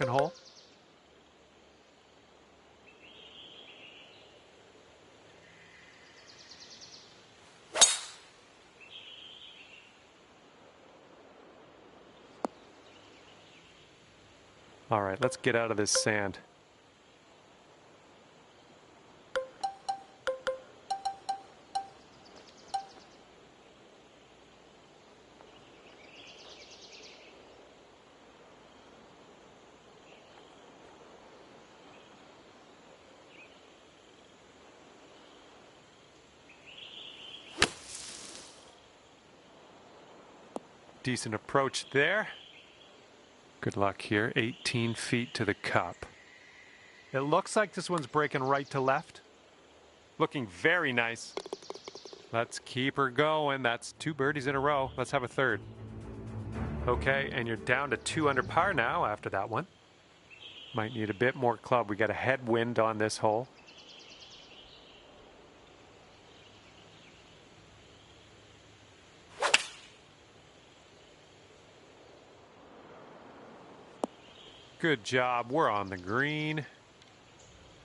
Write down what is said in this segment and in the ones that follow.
second hole. All right, let's get out of this sand. Decent approach there. Good luck here. 18 feet to the cup. It looks like this one's breaking right to left. Looking very nice. Let's keep her going. That's 2 birdies in a row. Let's have a third. Okay, and you're down to 2 under par now after that one. Might need a bit more club. We got a headwind on this hole. Good job. We're on the green.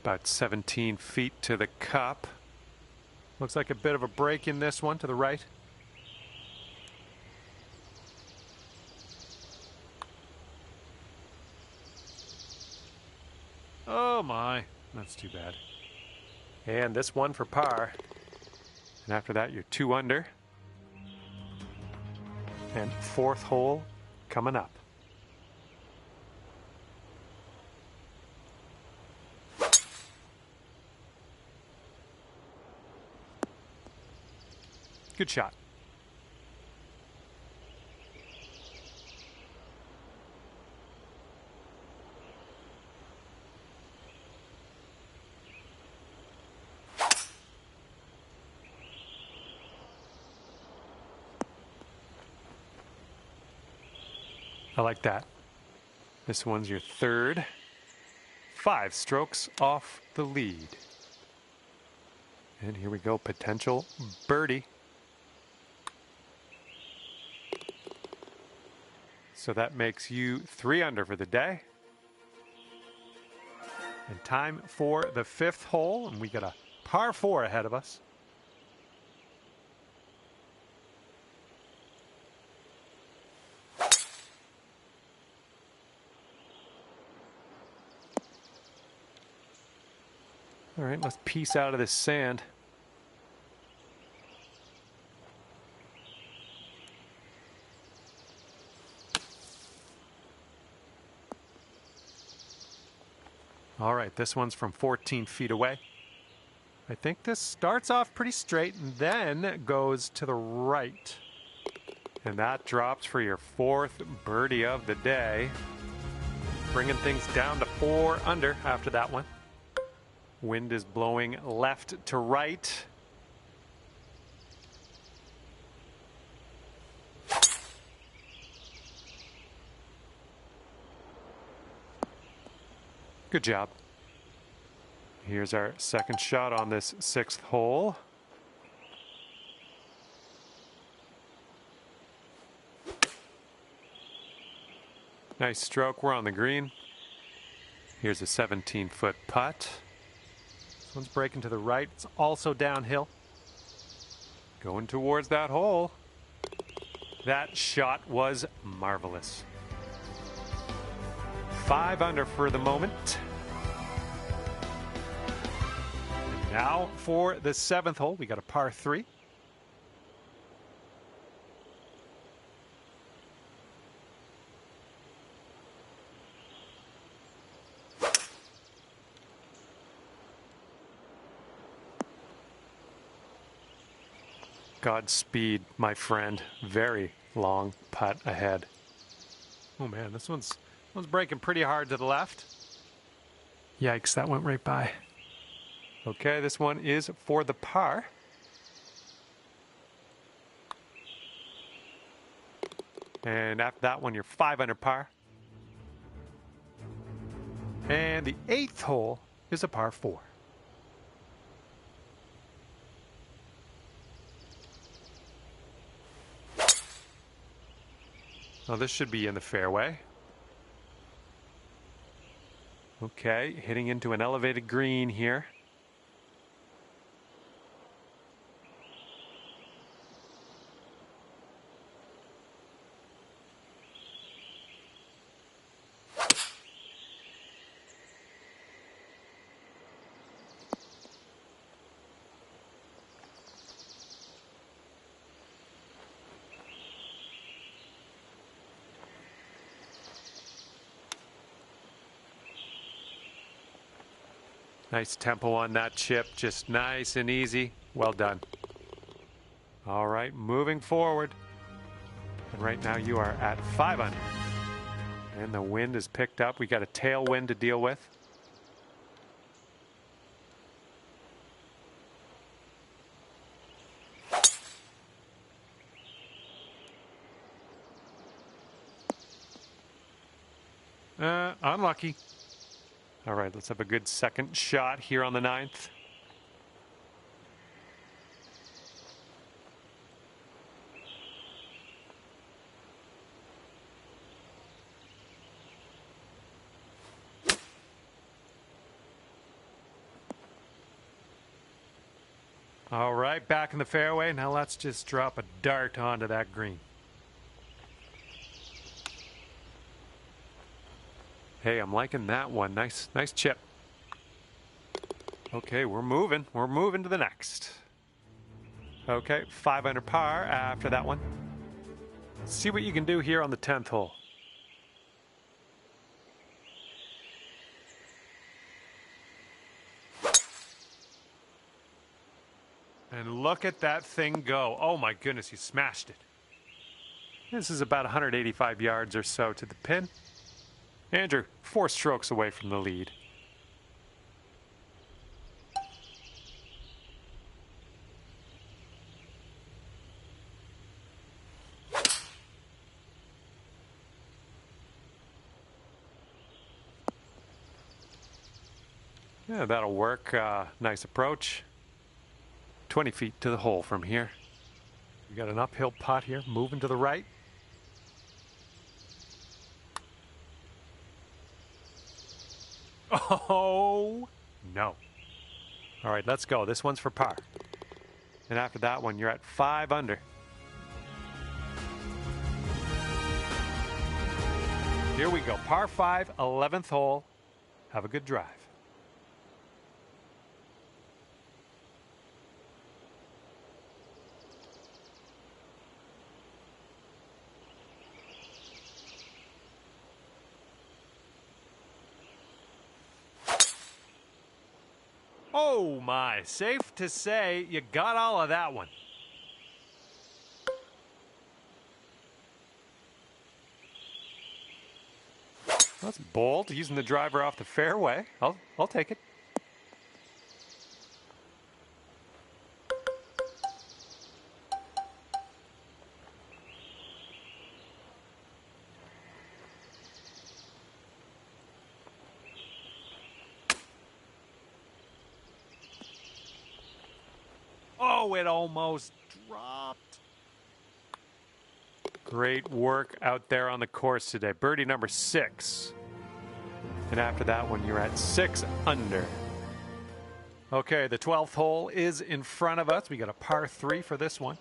About 17 feet to the cup. Looks like a bit of a break in this one to the right. Oh my, that's too bad. And this one for par. And after that, you're 2 under. And 4th hole coming up. Good shot. I like that. This one's your 3rd. 5 strokes off the lead. And here we go, potential birdie. So that makes you 3 under for the day. And time for the 5th hole, and we got a par 4 ahead of us. All right, let's piece out of this sand. All right, this one's from 14 feet away. I think this starts off pretty straight and then goes to the right. And that drops for your 4th birdie of the day. Bringing things down to 4 under after that one. Wind is blowing left to right. Good job. Here's our 2nd shot on this 6th hole. Nice stroke. We're on the green. Here's a 17-foot putt. This one's breaking to the right. It's also downhill. Going towards that hole. That shot was marvelous. 5 under for the moment. And now for the 7th hole, we got a par 3. Godspeed, my friend. Very long putt ahead. Oh man, this one's breaking pretty hard to the left. Yikes, that went right by. Okay, this one is for the par. And after that one, you're 5 under par. And the 8th hole is a par 4. Now this should be in the fairway. Okay, hitting into an elevated green here. Nice tempo on that chip, just nice and easy. Well done. All right, moving forward. And right now you are at 5 under. And the wind is picked up. We got a tailwind to deal with. Unlucky. All right, let's have a good second shot here on the 9th. All right, back in the fairway. Now let's just drop a dart onto that green. Hey, I'm liking that one. Nice chip. Okay, we're moving. We're moving to the next. Okay, 5 under par after that one. Let's see what you can do here on the 10th hole. And look at that thing go. Oh my goodness, he smashed it. This is about 185 yards or so to the pin. Andrew, 4 strokes away from the lead. Yeah, that'll work. Nice approach. 20 feet to the hole from here. We got an uphill putt here, moving to the right. Oh, no. All right, let's go. This one's for par. And after that one, you're at 5 under. Here we go. Par 5, 11th hole. Have a good drive. Oh my, safe to say you got all of that one. That's bold, using the driver off the fairway. I'll take it. Oh, it almost dropped. Great work out there on the course today. Birdie number 6. And after that one, you're at 6 under. Okay, the 12th hole is in front of us. We got a par 3 for this one.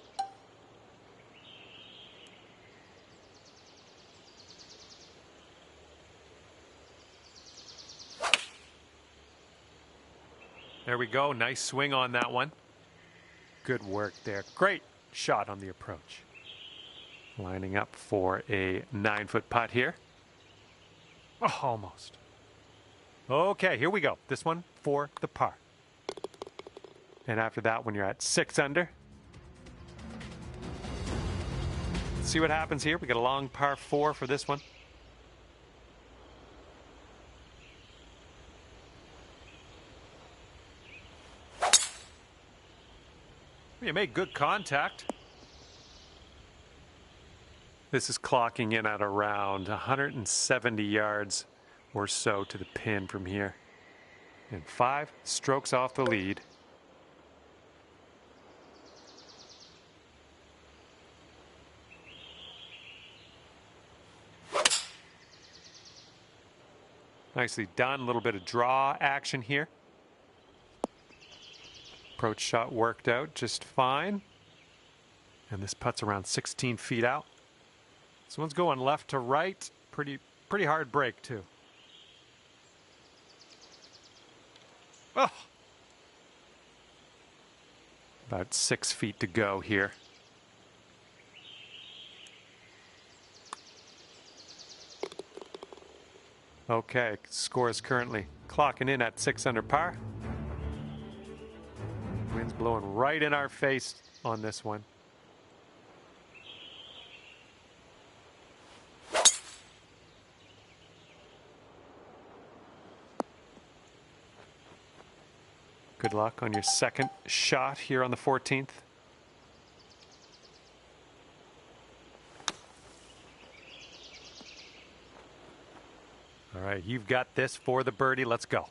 There we go. Nice swing on that one. Good work there. Great shot on the approach. Lining up for a 9-foot putt here. Oh, almost. Okay, here we go. This one for the par. And after that one, you're at 6 under. Let's see what happens here. We got a long par 4 for this one. You made good contact. This is clocking in at around 170 yards or so to the pin from here. And 5 strokes off the lead. Nicely done. A little bit of draw action here. Approach shot worked out just fine. And this putt's around 16 feet out. This one's going left to right. Pretty hard break too. Oh! About 6 feet to go here. Okay, score is currently clocking in at 6 under par. Wind's blowing right in our face on this one. Good luck on your second shot here on the 14th. All right, you've got this for the birdie. Let's go.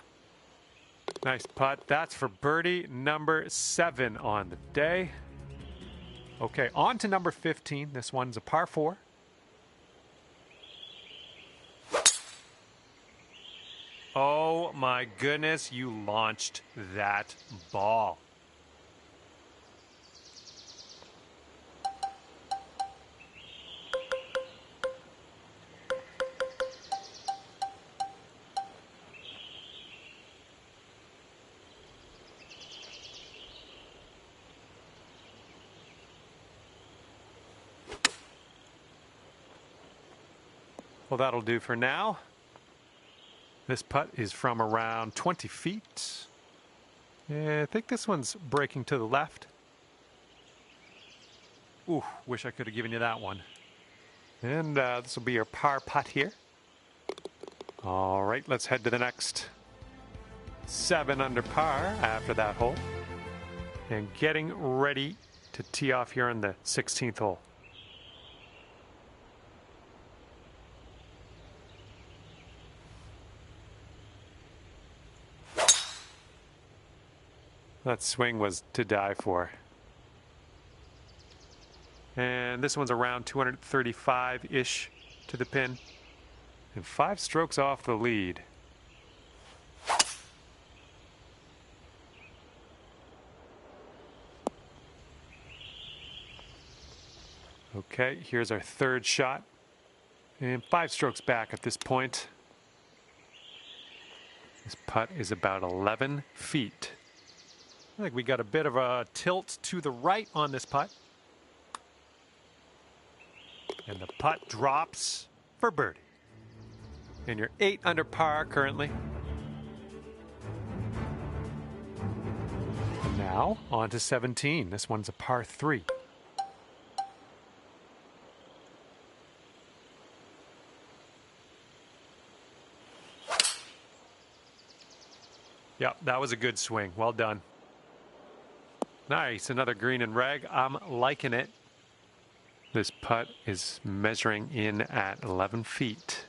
Nice putt. That's for birdie number 7 on the day. Okay, on to number 15. This one's a par 4. Oh my goodness, you launched that ball. Well, that'll do for now. This putt is from around 20 feet. Yeah, I think this one's breaking to the left. Ooh, wish I could have given you that one. And this will be your par putt here. All right, let's head to the next 7 under par after that hole. And getting ready to tee off here on the 16th hole. That swing was to die for. And this one's around 235-ish to the pin. And 5 strokes off the lead. Okay, here's our third shot. And 5 strokes back at this point. This putt is about 11 feet. I think we got a bit of a tilt to the right on this putt. And the putt drops for birdie. And you're 8 under par currently. And now on to 17. This one's a par 3. Yep, that was a good swing. Well done. Nice, another green and reg. I'm liking it. This putt is measuring in at 11 feet.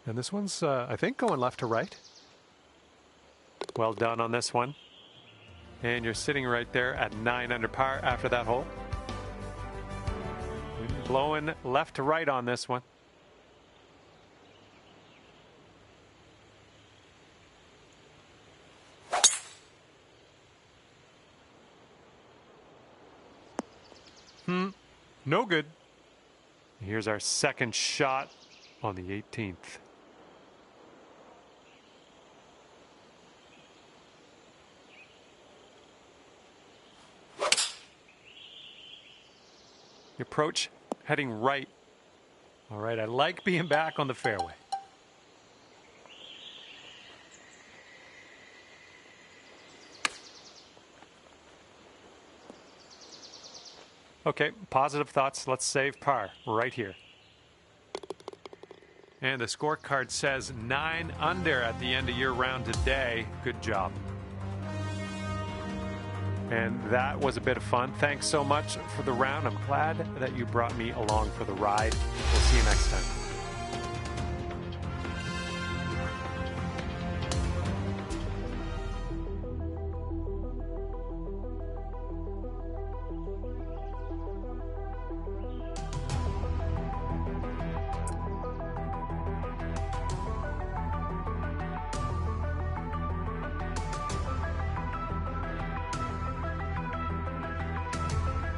And this one's, I think, going left to right. Well done on this one. And you're sitting right there at 9 under par after that hole. Wind blowing left to right on this one. No good. Here's our second shot on the 18th. The approach heading right. All right, I like being back on the fairway. Okay, positive thoughts. Let's save par right here. And the scorecard says 9 under at the end of your round today. Good job. And that was a bit of fun. Thanks so much for the round. I'm glad that you brought me along for the ride. We'll see you next time.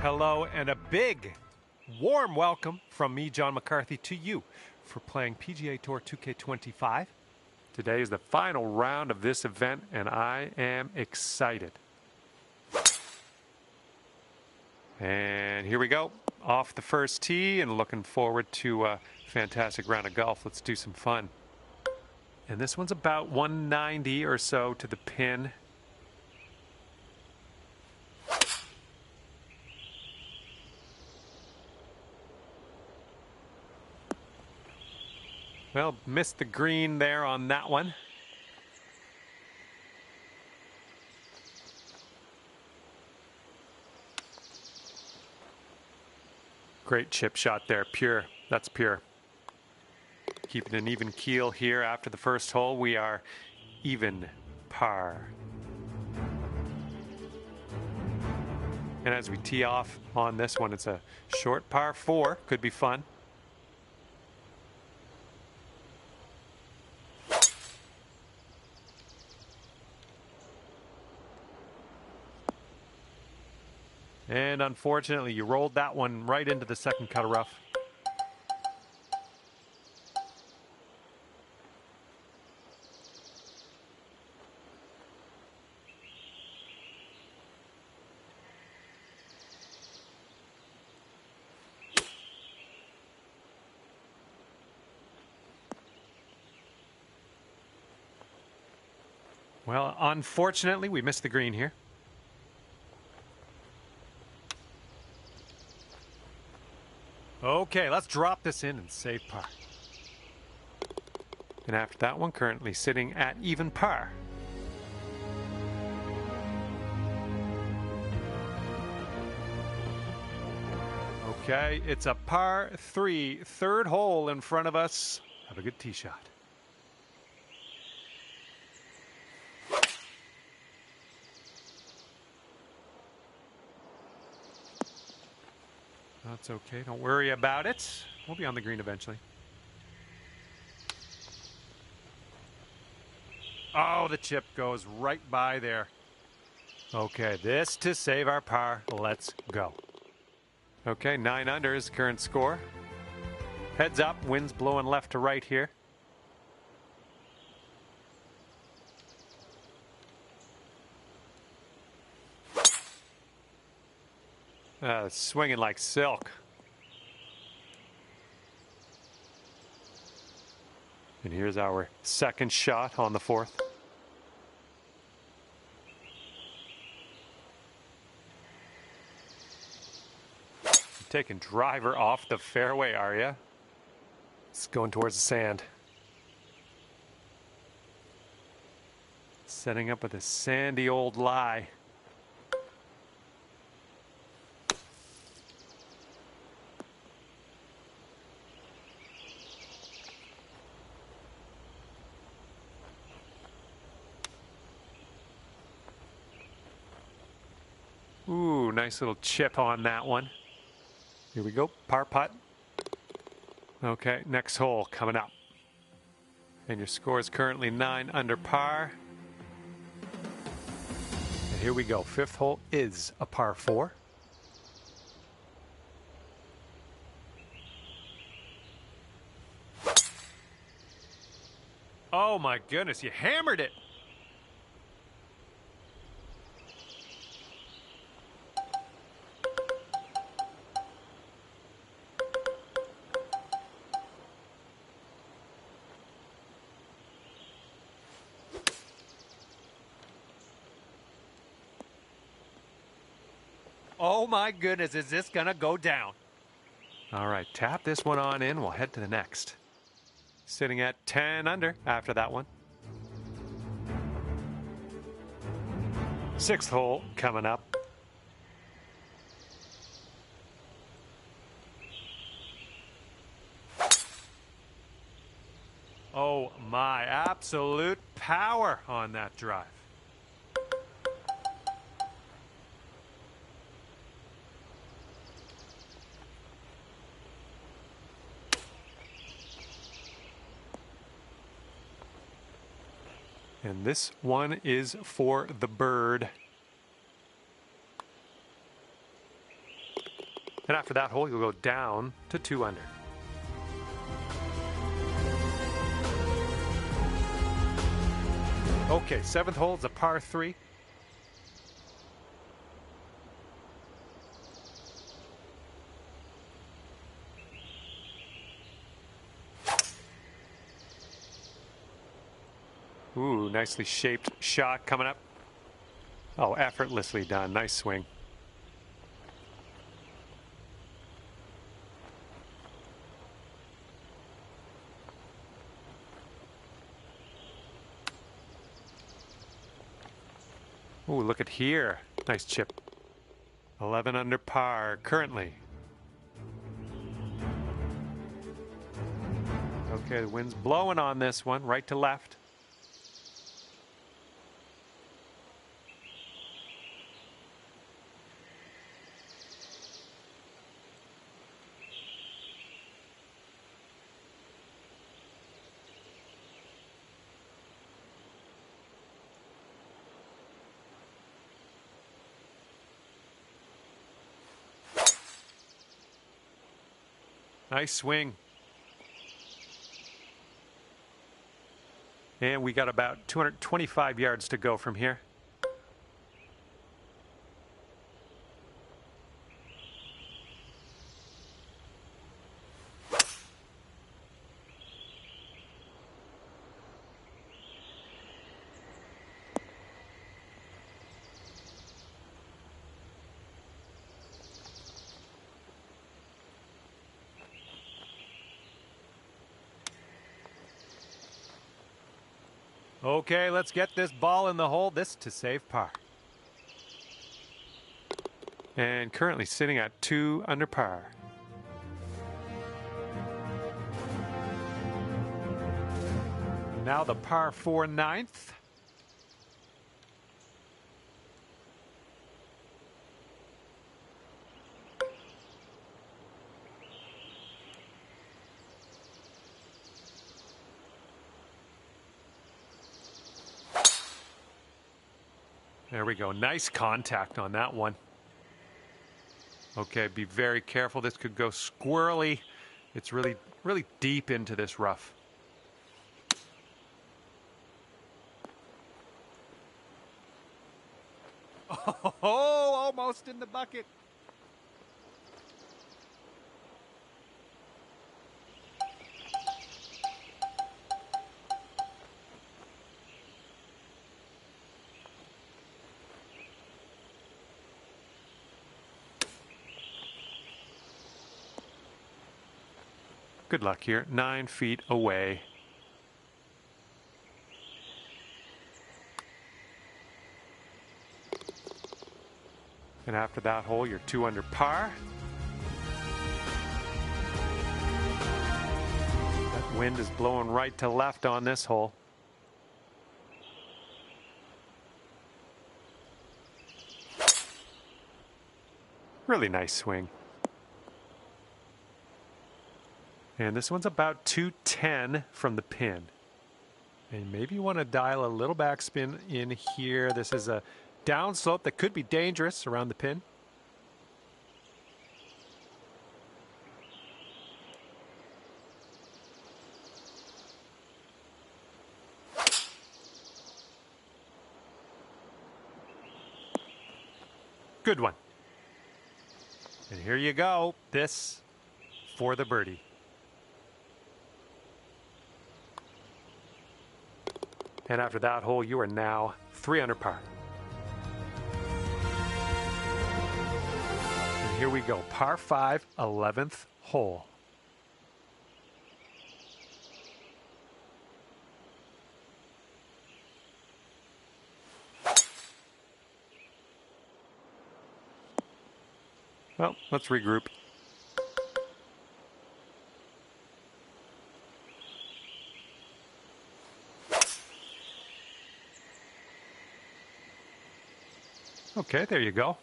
Hello and a big, warm welcome from me, John McCarthy, to you for playing PGA Tour 2K25. Today is the final round of this event, and I am excited. And here we go, off the first tee, and looking forward to a fantastic round of golf. Let's do some fun. And this one's about 190 or so to the pin. Well, missed the green there on that one. Great chip shot there, pure. That's pure. Keeping an even keel here after the first hole. We are even par. And as we tee off on this one, it's a short par 4. Could be fun. And unfortunately, you rolled that one right into the second cut of rough. Well, unfortunately, we missed the green here. Okay, let's drop this in and save par. And after that one, currently sitting at even par. Okay, it's a par 3, third hole in front of us. Have a good tee shot. That's okay. Don't worry about it. We'll be on the green eventually. Oh, the chip goes right by there. Okay, this to save our par. Let's go. Okay, 9 under is current score. Heads up, wind's blowing left to right here. Swinging like silk. And here's our second shot on the fourth. You're taking driver off the fairway, are you? It's going towards the sand. Setting up with a sandy old lie. Ooh, nice little chip on that one. Here we go, par putt. Okay, next hole coming up. And your score is currently 9 under par. And here we go, fifth hole is a par 4. Oh my goodness, you hammered it. Oh my goodness, is this gonna go down? All right, tap this one on in. We'll head to the next. Sitting at 10 under after that one. Sixth hole coming up. Oh my, absolute power on that drive. And this one is for the bird. And after that hole, you'll go down to 2 under. Okay, 7th hole is a par 3. Ooh, nicely shaped shot coming up. Oh, effortlessly done. Nice swing. Ooh, look at here. Nice chip. 11 under par currently. Okay, the wind's blowing on this one, right to left. Nice swing. And we got about 225 yards to go from here. Okay, let's get this ball in the hole. This to save par. And currently sitting at 2 under par. Now the par 4 9th. There we go. Nice contact on that one. Okay, be very careful. This could go squirrely. It's really deep into this rough. Oh, almost in the bucket. Good luck here. 9 feet away. And after that hole, you're 2 under par. That wind is blowing right to left on this hole. Really nice swing. And this one's about 210 from the pin. And maybe you want to dial a little backspin in here. This is a downslope that could be dangerous around the pin. Good one. And here you go. This for the birdie. And after that hole, you are now 3 under par. And here we go. Par 5, 11th hole. Well, let's regroup. Okay, there you go.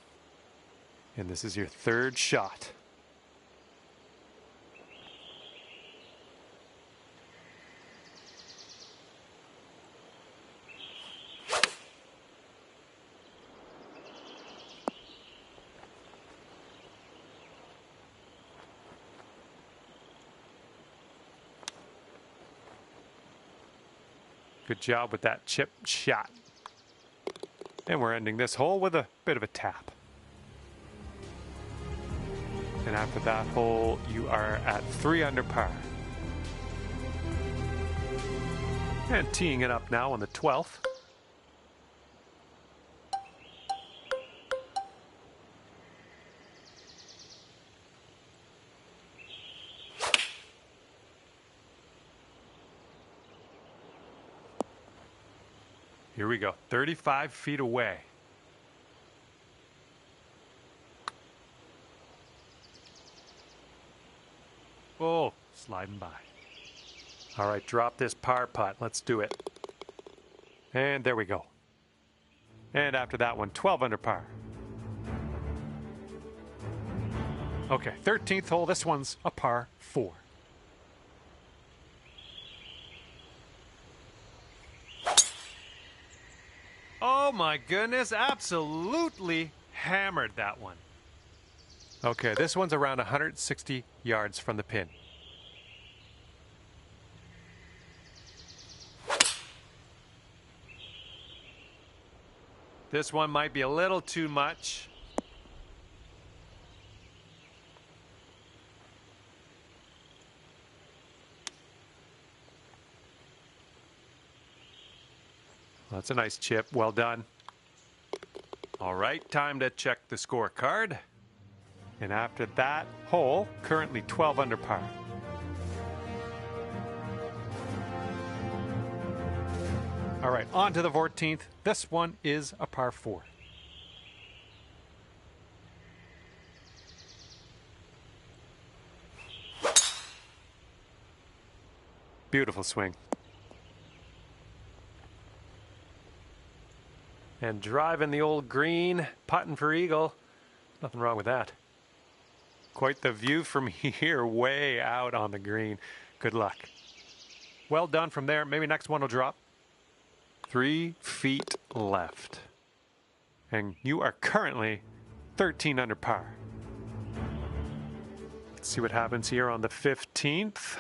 And this is your 3rd shot. Good job with that chip shot. And we're ending this hole with a bit of a tap. And after that hole, you are at 3 under par. And teeing it up now on the 12th. Here we go, 35 feet away. Oh, sliding by. All right, drop this par putt. Let's do it. And there we go. And after that one, 12 under par. Okay, 13th hole. This one's a par 4. Oh my goodness, absolutely hammered that one. Okay, this one's around 160 yards from the pin. This one might be a little too much. Well, that's a nice chip. Well done. All right, time to check the scorecard. And after that hole, currently 12 under par. All right, on to the 14th. This one is a par 4. Beautiful swing. And driving the old green, putting for eagle. Nothing wrong with that. Quite the view from here, way out on the green. Good luck. Well done from there. Maybe next one will drop. 3 feet left. And you are currently 13 under par. Let's see what happens here on the 15th.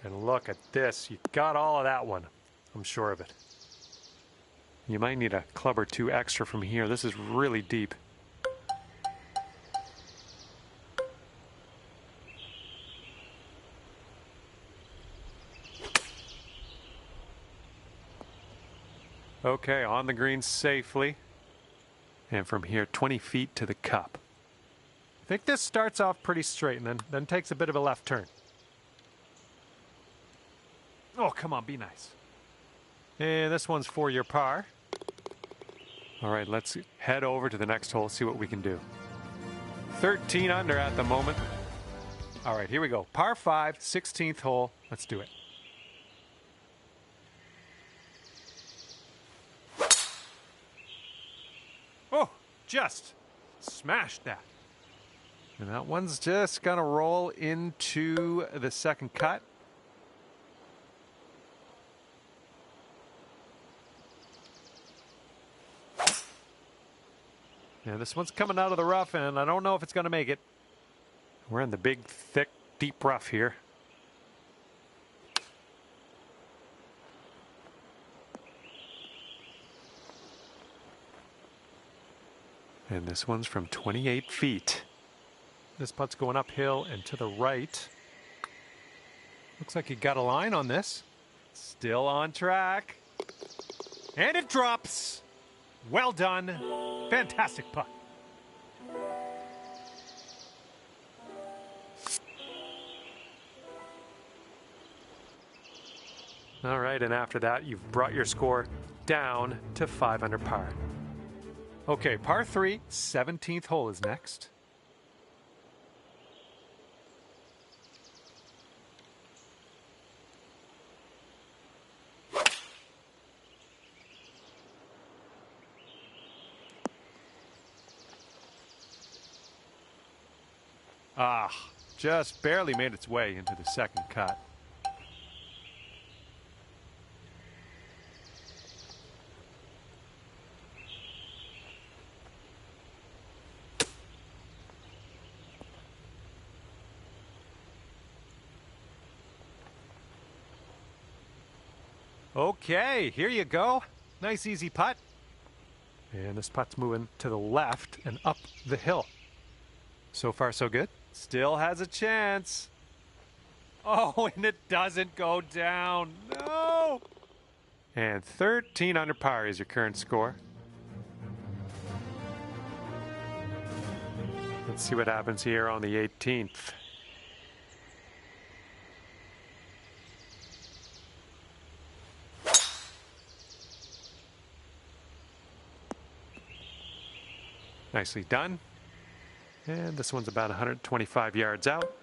And look at this. You got all of that one. I'm sure of it. You might need a club or two extra from here. This is really deep. Okay, on the green safely. And from here, 20 feet to the cup. I think this starts off pretty straight and then takes a bit of a left turn. Oh, come on, be nice. And this one's for your par. All right, let's head over to the next hole, see what we can do. 13 under at the moment. All right, here we go. Par 5, 16th hole. Let's do it. Oh, just smashed that. And that one's just going to roll into the second cut. Yeah, this one's coming out of the rough, and I don't know if it's going to make it. We're in the big, thick, deep rough here. And this one's from 28 feet. This putt's going uphill and to the right. Looks like you got a line on this. Still on track. And it drops. Well done. Fantastic putt. All right, and after that, you've brought your score down to 5 under par. Okay, par 3, 17th hole is next. Ah, just barely made its way into the second cut. Okay, here you go. Nice easy putt. And this putt's moving to the left and up the hill. So far, so good. Still has a chance. Oh, and it doesn't go down. No! And 13 under par is your current score. Let's see what happens here on the 18th. Nicely done. And this one's about 125 yards out.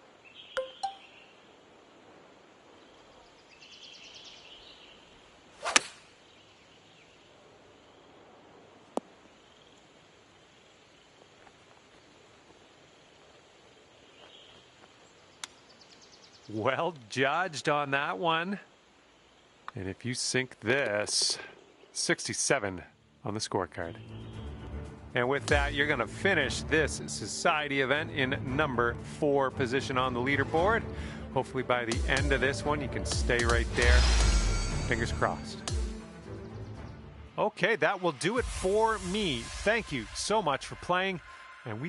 Well judged on that one. And if you sink this, 67 on the scorecard. And with that, you're going to finish this society event in number 4 position on the leaderboard. Hopefully by the end of this one, you can stay right there. Fingers crossed. Okay, that will do it for me. Thank you so much for playing. And we